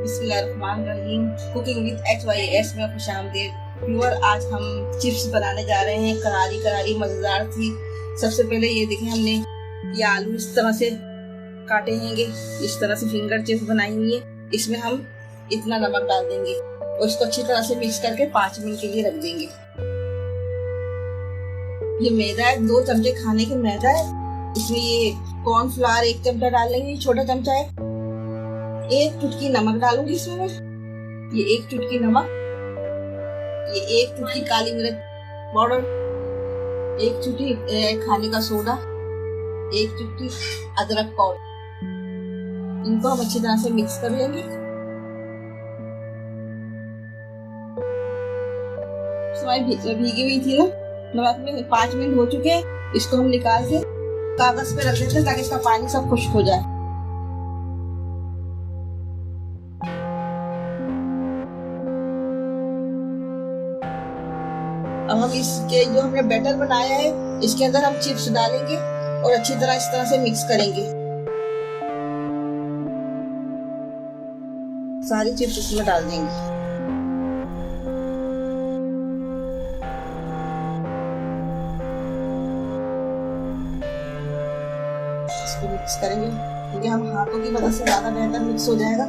बिस्मिल्लाहिर्रहमानिर्रहीम। Cooking with HYS में खुशामदीद viewer. आज हम चिप्स बनाने जा रहे हैं, करारी करारी मज़ेदार थी। सबसे पहले ये देखें, हमने ये आलू इस तरह से काटे हैंगे, इस तरह से फिंगर चिप्स बनाई हुई है। इसमें हम इतना नमक डाल देंगे और इसको अच्छी तरह से मिक्स करके 5 मिनट के लिए रख देंगे। ये मैदा है, 2 चमचे खाने के मैदा है। इसमें ये कॉर्नफ्लावर 1 चमचा डाल लेंगे, छोटा चमचा है। 1 चुटकी नमक डालूंगी इसमें मैं, ये 1 चुटकी नमक, ये 1 चुटकी काली मिर्च पाउडर, 1 चुटकी खाने का सोडा, 1 चुटकी अदरक पाउडर। इनको हम अच्छी तरह से मिक्स कर लेंगे। भीगी हुई थी ना नमक में, 5 मिनट हो चुके हैं। इसको हम निकाल के कागज पे रख देते हैं ताकि इसका पानी सब खुश्क हो जाए। अब हम इसके जो हमने बैटर बनाया है इसके अंदर हम चिप्स डालेंगे और अच्छी तरह इस तरह से मिक्स करेंगे। सारी चिप्स इसमें डाल देंगे। इसको मिक्स करेंगे क्योंकि हम हाथों की मदद से ज्यादा बेहतर मिक्स हो जाएगा।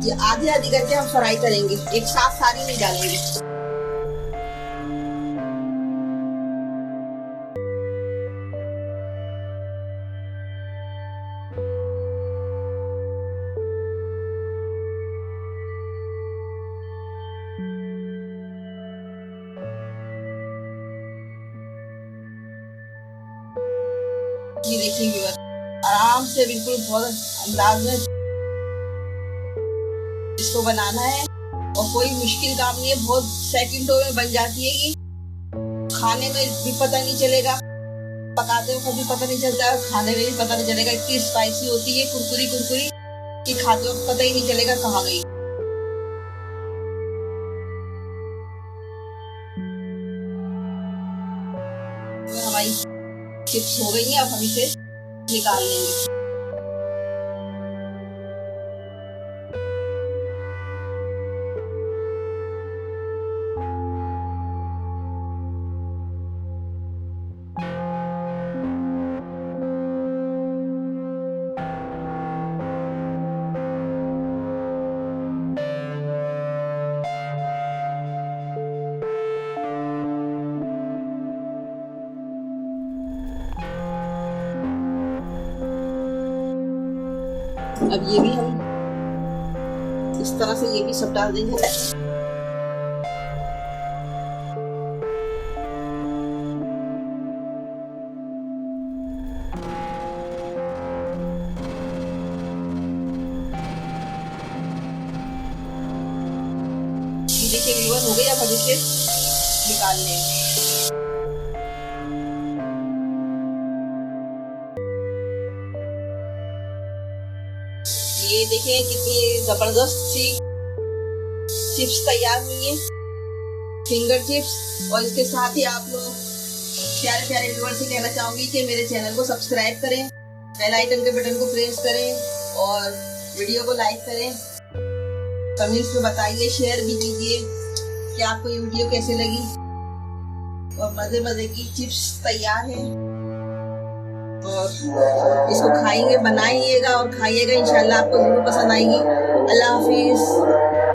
ये आधी आधी करके हम फ्राई करेंगे, एक साथ सारी नहीं डालेंगे। ये देखिए व्यूअर, आराम से बिल्कुल बहुत अंदाज में इसको बनाना है और कोई मुश्किल काम नहीं है। बहुत सेकंडों में बन जाती है। ये खाने में भी पता नहीं चलेगा, पकाते वक्त भी पता नहीं चलता, खाने में भी पता नहीं चलेगा। इतनी स्पाइसी होती है, कुरकुरी कुरकुरी, कि खाते वक्त पता ही नहीं चलेगा कहाँ गई। हमारी चिप्स हो गई है, अब हम इसे निकाल लेंगे। अब ये भी हम इस तरह से ये भी सब डाल देंगे। देखिए व्यूअर, हो गई। अब हम इसे निकाल लेंगे। ये देखिए कितनी जबरदस्त सी चिप्स तैयार हुई है, फिंगर चिप्स। और इसके साथ ही आप लोग प्यारे प्यारे व्यूअर से कहना चाहूंगी कि मेरे चैनल को सब्सक्राइब करें, बेल आइकन के बटन को प्रेस करें और वीडियो को लाइक करें। कमेंट्स में बताइए, शेयर भी कीजिए कि आपको ये वीडियो कैसे लगी। और मजे मजे की चिप्स तैयार है और इसको खाएंगे, बनाइएगा और खाइएगा। इंशाल्लाह आपको जरूर पसंद आएगी। अल्लाह हाफिज।